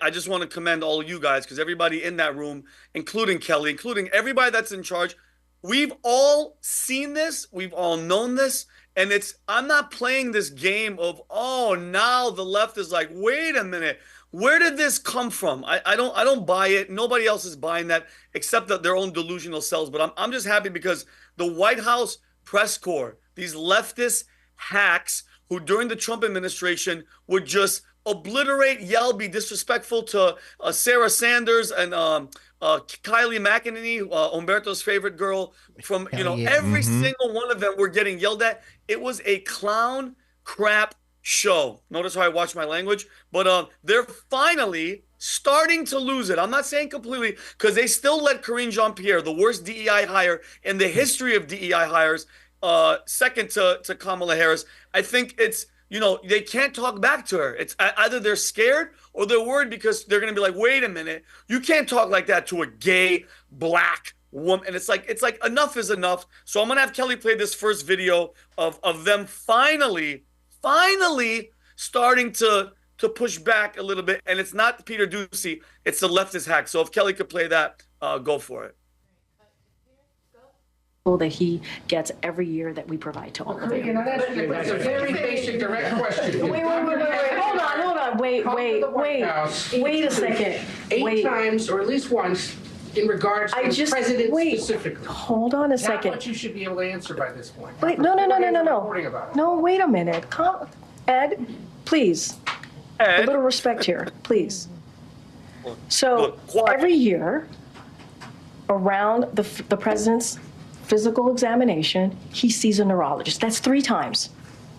I just want to commend all of you guys because everybody in that room, including Kelly, including everybody that's in charge, we've all seen this, we've all known this, and I'm not playing this game of, oh, now the left is like, wait a minute, where did this come from? I don't buy it. Nobody else is buying that except their own delusional selves. But I'm just happy because the White House press corps, these leftist hacks who during the Trump administration would just obliterate, yell, be disrespectful to Sarah Sanders and Kylie McEnany, Umberto's favorite girl. From every single one of them were getting yelled at. It was a clown crap show. Notice how I watch my language, but they're finally starting to lose it. I'm not saying completely because they still let Karine Jean-Pierre, the worst DEI hire in the history of DEI hires, second to Kamala Harris. I think they can't talk back to her. It's either they're scared or they're worried because they're going to be like, wait a minute, you can't talk like that to a gay black woman. And it's like enough is enough. So I'm going to have Kelly play this first video of them finally starting to push back a little bit. And it's not Peter Doocy, it's the leftist hack. So if Kelly could play that, go for it. That he gets every year that we provide to all of you. It's a very basic, direct question. Wait. Hold on. Wait a second. Eight times, or at least once, in regards to the president specifically. Hold on a second. Not what you should be able to answer by this point. Wait, no. No, wait a minute. Ed, please. Ed. A little respect here, please. So every year, around the president's physical examination, he sees a neurologist. That's 3 times,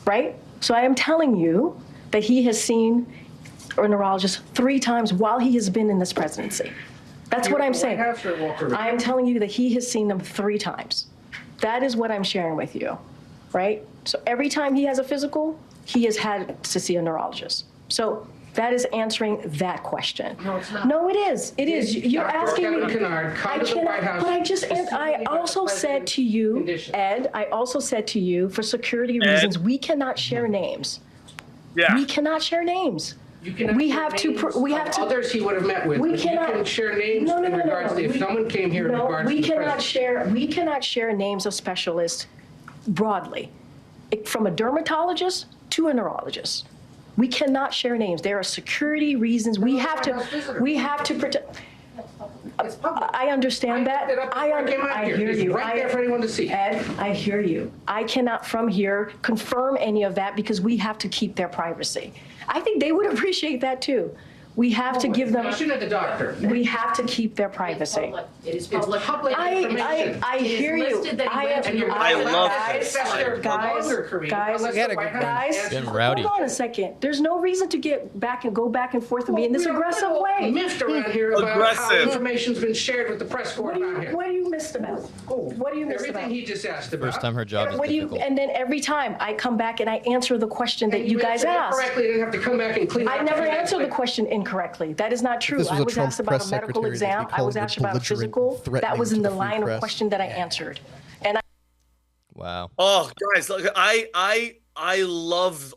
right? So I am telling you that he has seen a neurologist 3 times while he has been in this presidency. That's what I'm saying. I am telling you that he has seen them 3 times. That is what I'm sharing with you, right? So every time he has a physical, he has had to see a neurologist. So that is answering that question. No, it's not. No, it is. It is. You're asking me. I also said to you, Ed, I also said to you, for security reasons, we cannot share names. Yeah. We cannot share names. We have to. Others he would have met with. We cannot, you can share names in regards to if someone came here in regards to the president. We cannot share names of specialists broadly, from a dermatologist to a neurologist. We cannot share names. There are security reasons. We have to protect. I understand that. I hear you. Right there for anyone to see. Ed, I hear you. I cannot from here confirm any of that because we have to keep their privacy. I think they would appreciate that too. We have to give them. The doctor. We have to keep their privacy. It is public information. I hear you. I love this. Guys, rowdy. hold on a second. There's no reason to go back and forth and be in this aggressive way. Miffed around here about how information's been shared with the press corps about him. What are you missed about? What are you missed about? Everything he just asked about. First time her job is difficult. And then every time I come back and I answer the question that you guys asked. Correctly, you didn't have to come back and clean up. I never answered the question incorrectly. That is not true. I was asked about a medical exam. I was asked about a physical. That was in the line of question that I answered. And wow. Oh, guys, look, I love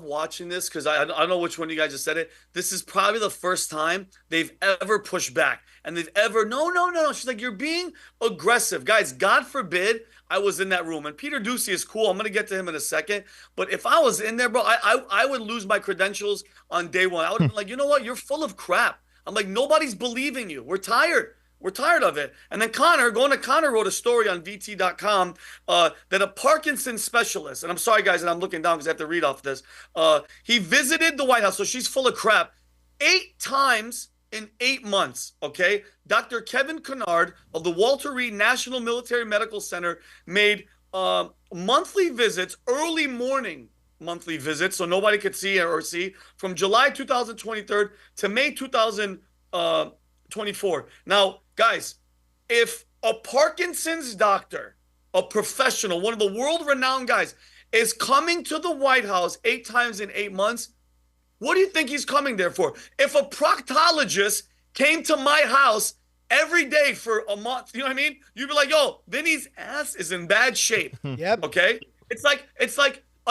watching this because I don't know which one of you guys just said it. This is probably the first time they've ever pushed back and they've ever no. She's like, you're being aggressive, guys. God forbid I was in that room. And Peter Doocy is cool. I'm gonna get to him in a second. But if I was in there, bro, I would lose my credentials on day one. I would have been like, you know what? You're full of crap. I'm like, nobody's believing you. We're tired. We're tired of it. And then Connor wrote a story on VT.com that a Parkinson specialist, and I'm sorry, guys, and I'm looking down because I have to read off this. He visited the White House, so she's full of crap, 8 times in 8 months, okay? Dr. Kevin Kennard of the Walter Reed National Military Medical Center made monthly visits, early morning monthly visits, so nobody could see from July 2023 to May 2024. Now, guys, if a Parkinson's doctor, a professional, one of the world-renowned guys, is coming to the White House 8 times in 8 months, what do you think he's coming there for? If a proctologist came to my house every day for a month, you know what I mean? You'd be like, yo, Vinny's ass is in bad shape. Yep. Okay? It's like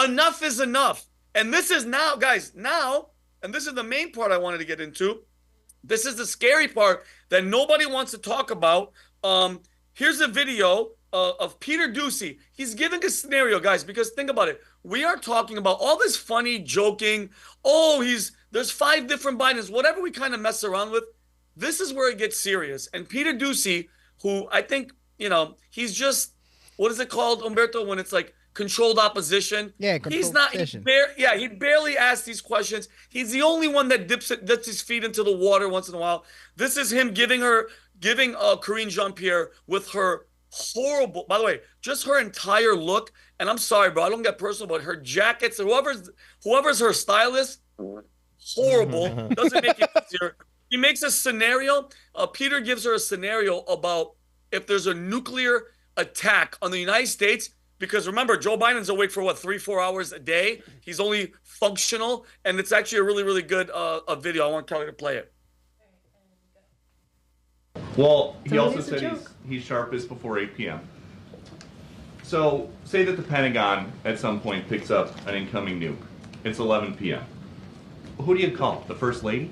enough is enough. And this is now, guys, and this is the main part I wanted to get into. This is the scary part that nobody wants to talk about. Here's a video of Peter Doocy. He's giving a scenario, guys, because think about it. We are talking about all this funny joking. Oh, there's 5 different Bidens, whatever we kind of mess around with. This is where it gets serious. And Peter Doocy, who I think, he's just, what is it called, Umberto, when it's like controlled opposition? Yeah, controlled opposition. He barely asks these questions. He's the only one that dips his feet into the water once in a while. This is him giving Karine Jean-Pierre with her horrible, by the way, just her entire look. And I'm sorry, bro, I don't get personal, but her jackets, whoever's her stylist, horrible. Doesn't make it easier. He makes a scenario. Peter gives her a scenario about if there's a nuclear attack on the United States, because remember, Joe Biden's awake for 3-4 hours a day. He's only functional, and it's actually a really, really good video. I want Kelly to play it. Well, he also said he's sharpest before 8 p.m. So, say that the Pentagon at some point picks up an incoming nuke. It's 11 p.m. Who do you call? The First Lady?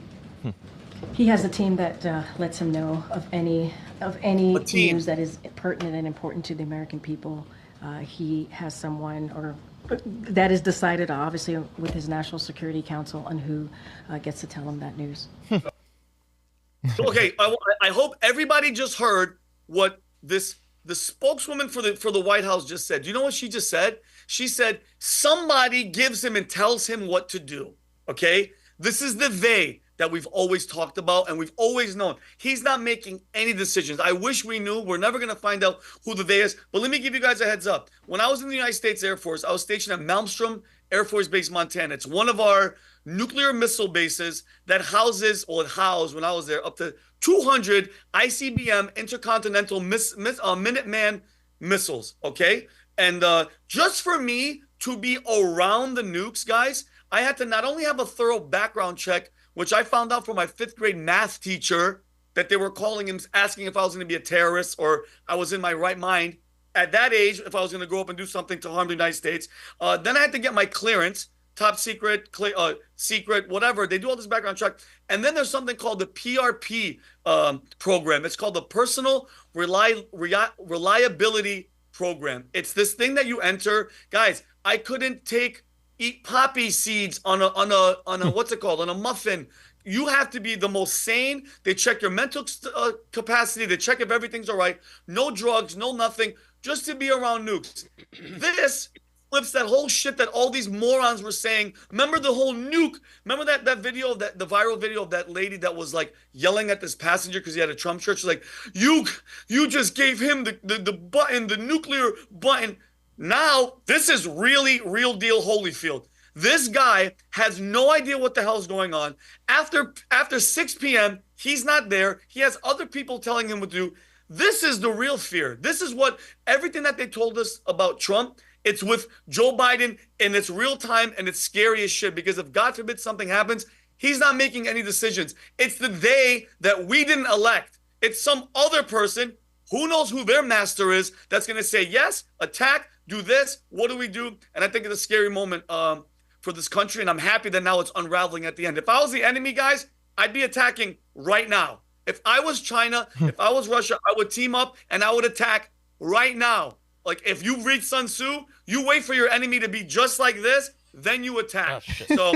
He has a team that lets him know of any news that is pertinent and important to the American people. He has someone, or that is decided obviously with his National Security Council on who gets to tell him that news. Okay, I hope everybody just heard what the spokeswoman for the White House just said. Do you know what she just said? She said somebody gives him and tells him what to do. Okay, this is the they that we've always talked about and we've always known. He's not making any decisions. I wish we knew. We're never going to find out who the they is. But let me give you guys a heads up. When I was in the United States Air Force, I was stationed at Malmstrom Air Force Base, Montana. It's one of our nuclear missile bases that houses, or it housed when I was there, up to 200 ICBM intercontinental Minuteman missiles, okay? And just for me to be around the nukes, guys, I had to not only have a thorough background check, which I found out from my 5th grade math teacher, that they were calling him, asking if I was going to be a terrorist or I was in my right mind at that age, if I was going to grow up and do something to harm the United States. Then I had to get my clearance, top secret, secret, whatever. They do all this background check. And then there's something called the PRP program. It's called the Personal Reliability Program. It's this thing that you enter. Guys, I couldn't eat poppy seeds on a what's it called, on a muffin. You have to be the most sane. They check your mental capacity. They check if everything's all right. No drugs, no nothing, just to be around nukes. This flips that whole shit that all these morons were saying. Remember the whole nuke? Remember that video of the viral video of that lady that was like yelling at this passenger because he had a Trump shirt? She's like, you just gave him the button, the nuclear button. Now, this is really real deal Holyfield. This guy has no idea what the hell is going on. After 6 p.m., he's not there. He has other people telling him what to do. This is the real fear. This is what everything that they told us about Trump, it's with Joe Biden, and it's real time, and it's scary as shit, because if God forbid something happens, he's not making any decisions. It's the they that we didn't elect. It's some other person, who knows who their master is, that's going to say, yes, attack, do this, what do we do? And I think it's a scary moment for this country, and I'm happy that now it's unraveling at the end. If I was the enemy, guys, I'd be attacking right now. If I was China, if I was Russia, I would team up and I would attack right now. Like, if you reach Sun Tzu, you wait for your enemy to be just like this, then you attack. So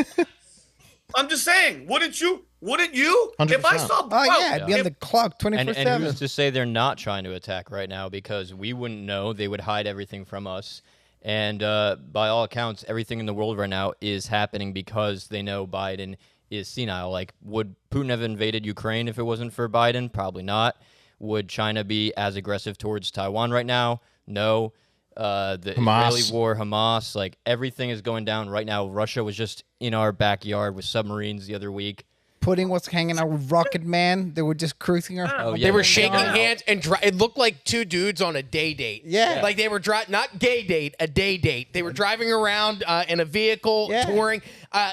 I'm just saying, wouldn't you? 100%. If I saw, I'd be on the clock 24/7. And who's to say they're not trying to attack right now? Because we wouldn't know. They would hide everything from us. And by all accounts, everything in the world right now is happening because they know Biden is senile. Like, would Putin have invaded Ukraine if it wasn't for Biden? Probably not. Would China be as aggressive towards Taiwan right now? No. The Israeli war, Hamas, like, everything is going down right now. Russia was just in our backyard with submarines the other week. Pudding was hanging out with Rocket Man. They were just cruising her. Oh, yeah, they were shaking hands and it looked like 2 dudes on a day date. Yeah. Like they were not gay date, a day date. They were driving around in a vehicle, touring.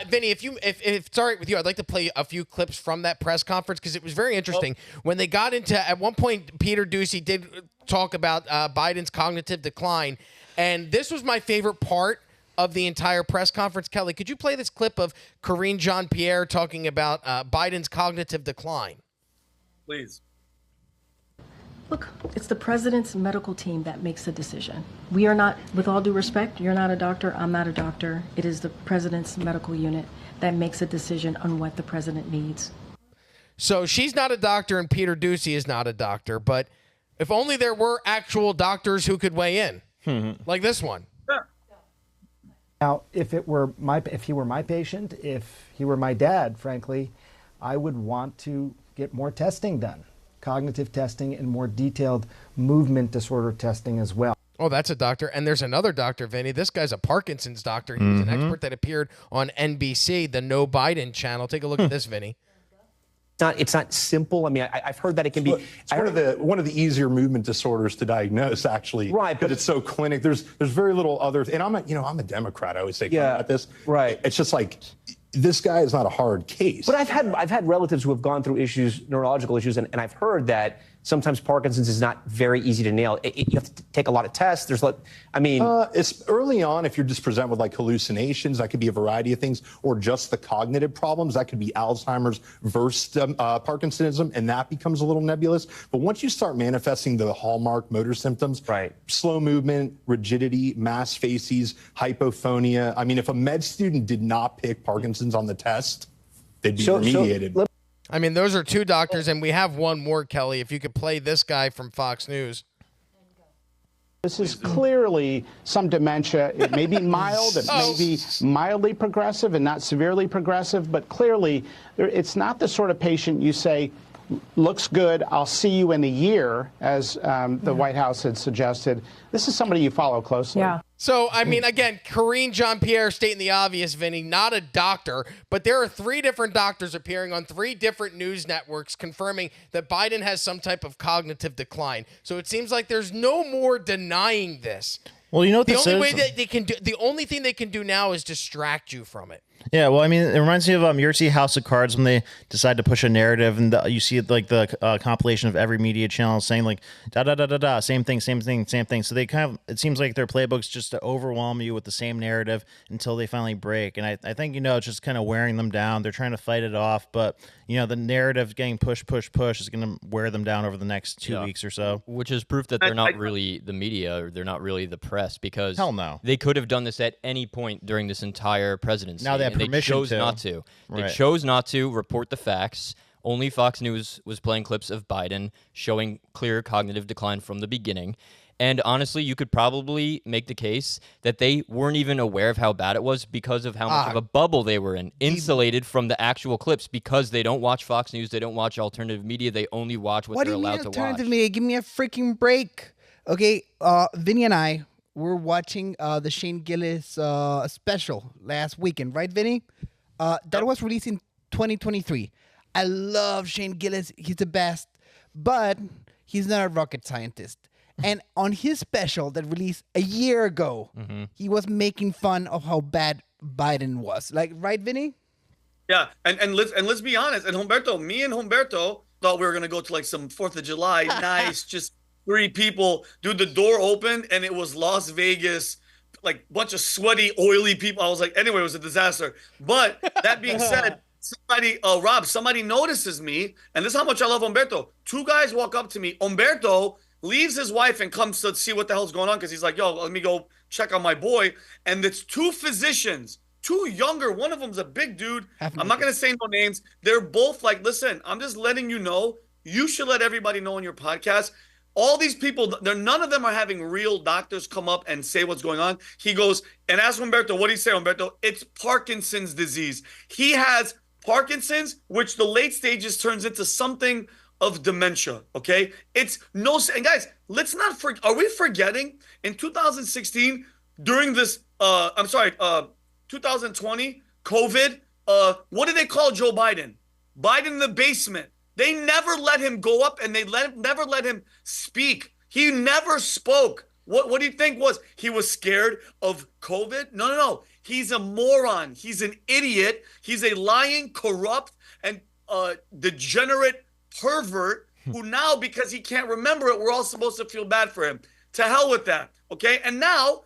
Vinny, if it's all right with you, I'd like to play a few clips from that press conference because it was very interesting. When they got into, at one point, Peter Doocy did talk about Biden's cognitive decline, and this was my favorite part of the entire press conference. Kelly, could you play this clip of Karine Jean-Pierre talking about Biden's cognitive decline? Please. Look, it's the president's medical team that makes the decision. We are not, with all due respect, you're not a doctor, I'm not a doctor. It is the president's medical unit that makes a decision on what the president needs. So she's not a doctor and Peter Doocy is not a doctor, but if only there were actual doctors who could weigh in, like this one. Now, if he were my patient, if he were my dad, frankly, I would want to get more testing done, cognitive testing and more detailed movement disorder testing as well. Oh, that's a doctor. And there's another doctor, Vinny. This guy's a Parkinson's doctor. He was an expert that appeared on NBC, the No Biden channel. Take a look at this, Vinny. It's not simple. I mean, I've heard that it can be. It's one of the easier movement disorders to diagnose, actually. Right, but it's so clinic. There's very little other. And I'm a Democrat. I always say about this. Right. It's just like this guy is not a hard case. But I've had relatives who have gone through neurological issues, and I've heard that sometimes Parkinson's is not very easy to nail. You have to take a lot of tests. It's early on. If you're just presented with like hallucinations, that could be a variety of things, or just the cognitive problems. That could be Alzheimer's versus Parkinsonism, and that becomes a little nebulous. But once you start manifesting the hallmark motor symptoms, right, slow movement, rigidity, mass facies, hypophonia. I mean, if a med student did not pick Parkinson's on the test, they'd be remediated. I mean, those are two doctors, and we have one more, Kelly. If you could play this guy from Fox News. This is clearly some dementia. It may be mild, it may be mildly progressive and not severely progressive, but clearly it's not the sort of patient you say, looks good, I'll see you in a year, as the White House had suggested. This is somebody you follow closely. Yeah. So, I mean, again, Karine Jean-Pierre stating the obvious, Vinny, not a doctor, but there are 3 different doctors appearing on 3 different news networks confirming that Biden has some type of cognitive decline. So it seems like there's no more denying this. Well, you know what the only way that they can do, the only thing they can do now is distract you from it. Yeah, well, I mean, it reminds me of you ever see House of Cards when they decide to push a narrative and you see like the compilation of every media channel saying like da da da da da, same thing, same thing, same thing. So they kind of, it seems like their playbook's just to overwhelm you with the same narrative until they finally break. And I think it's just kind of wearing them down. They're trying to fight it off, but the narrative getting push is going to wear them down over the next 2 weeks or so. Which is proof that they're not really the media, or they're not really the press, because hell no, they could have done this at any point during this entire presidency. Now they have permission chose not to. They chose not to report the facts. Only Fox News was playing clips of Biden showing clear cognitive decline from the beginning. And honestly, you could probably make the case that they weren't even aware of how bad it was because of how much of a bubble they were in, insulated from the actual clips, because they don't watch Fox News, they don't watch alternative media, they only watch what they're allowed to watch. Alternative media? Give me a freaking break. Okay, Vinny and I were watching the Shane Gillis special last weekend, right, Vinny? That was released in 2023. I love Shane Gillis. He's the best. But he's not a rocket scientist. And on his special that released a year ago, he was making fun of how bad Biden was. Like, right, Vinny? Yeah, and let's be honest. And me and Humberto thought we were gonna go to like some 4th of July, nice, just 3 people. Dude, the door opened and it was Las Vegas, like bunch of sweaty, oily people. I was like, anyway, it was a disaster. But that being said, somebody notices me, and this is how much I love Humberto. 2 guys walk up to me. Humberto leaves his wife and comes to see what the hell's going on, because he's like, yo, let me go check on my boy. And it's 2 physicians, 2 younger. One of them's a big dude. I'm not going to say no names. They're both like, listen, I'm just letting you know. You should let everybody know on your podcast. All these people, none of them are having real doctors come up and say what's going on. He goes and asks Humberto, what do you say, Humberto? It's Parkinson's disease. He has Parkinson's, which the late stages turns into something of dementia, okay? It's no, and guys, let's not forget, are we forgetting in 2016, during this, 2020, COVID, what did they call Joe Biden? Biden in the basement. They never let him go up, and they never let him speak. He never spoke. What do you think was? He was scared of COVID? No. He's a moron. He's an idiot. He's a lying, corrupt, and degenerate pervert who now, because he can't remember it, we're all supposed to feel bad for him. To hell with that, okay? And now,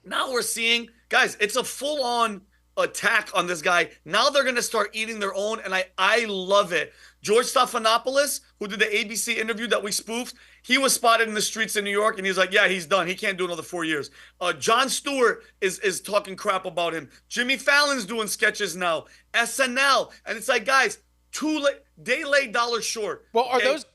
Now we're seeing, guys, it's a full-on attack on this guy. Now they're going to start eating their own, and I love it. George Stephanopoulos, who did the ABC interview that we spoofed, he was spotted in the streets in New York, and he's like, yeah, he's done. He can't do another 4 years. Jon Stewart is talking crap about him. Jimmy Fallon's doing sketches now. SNL. And it's like, guys, day late, dollar short. Well, are those...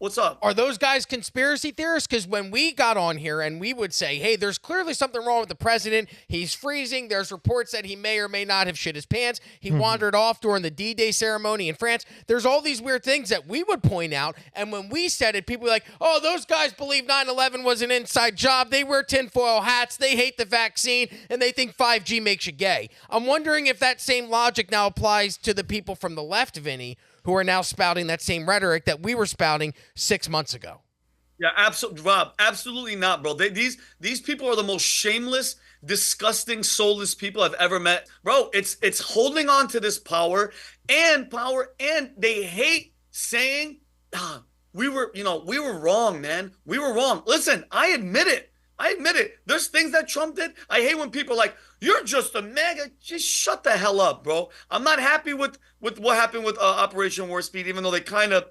What's up? Are those guys conspiracy theorists? Because when we got on here and we would say, hey, there's clearly something wrong with the president. He's freezing. There's reports that he may or may not have shit his pants. He wandered off during the D-Day ceremony in France. There's all these weird things that we would point out. And when we said it, people were like, oh, those guys believe 9/11 was an inside job. They wear tinfoil hats. They hate the vaccine. And they think 5G makes you gay. I'm wondering if that same logic now applies to the people from the left, Vinny, who are now spouting that same rhetoric that we were spouting 6 months ago. Yeah, absolutely, Rob. Absolutely not, bro. These people are the most shameless, disgusting, soulless people I've ever met, bro. It's holding on to this power, and they hate saying, we were wrong, man. We were wrong. Listen, I admit it. There's things that Trump did. I hate when people are like, you're just a MAGA. Just shut the hell up, bro. I'm not happy with what happened with Operation Warp Speed, even though they kind of,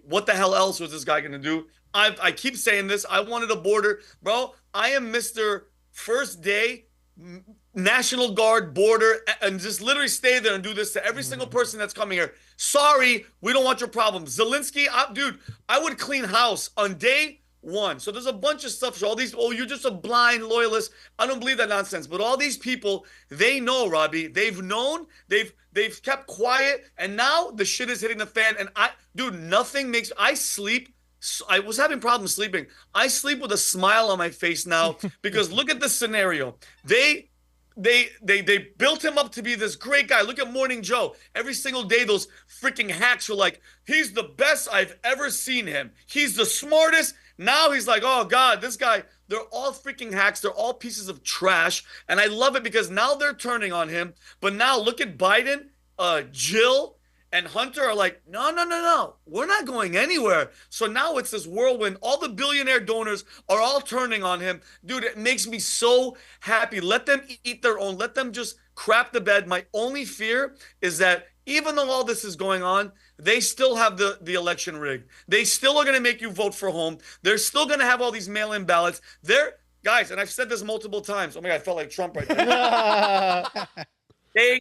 what the hell else was this guy going to do? I keep saying this. I wanted a border. Bro, I am Mr. First Day, National Guard, border, and just literally stay there and do this to every single person that's coming here. Sorry, we don't want your problems. Zelensky, dude, I would clean house on day one. So there's a bunch of stuff. So all these, you're just a blind loyalist. I don't believe that nonsense. But all these people, they know, Robbie. They've known. They've kept quiet, and now the shit is hitting the fan. And nothing makes. I sleep. I was having problems sleeping. I sleep with a smile on my face now because look at this scenario. They built him up to be this great guy. Look at Morning Joe. Every single day, those freaking hacks were like, he's the best I've ever seen him. He's the smartest. Now he's like, oh, God, this guy, they're all freaking hacks. They're all pieces of trash. And I love it because now they're turning on him. But now look at Biden, Jill, and Hunter are like, no. We're not going anywhere. So now it's this whirlwind. All the billionaire donors are all turning on him. Dude, it makes me so happy. Let them eat their own. Let them just crap the bed. My only fear is that even though all this is going on, they still have the election rigged. They still are going to make you vote for home. They're still going to have all these mail-in ballots. Guys, and I've said this multiple times. Oh my God, I felt like Trump right there.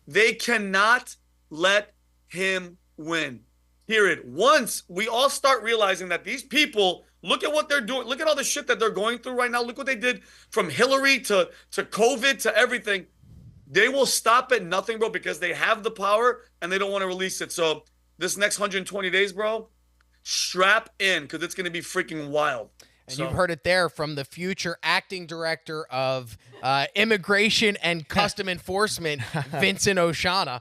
They cannot let him win. Period. Once we all start realizing that these people, look at what they're doing. Look at all the shit that they're going through right now. Look what they did from Hillary to COVID to everything. They will stop at nothing, bro, because they have the power and they don't want to release it. So this next 120 days, bro, strap in because it's going to be freaking wild. And you've heard it there from the future acting director of Immigration and Custom Enforcement, Vincent Oshana.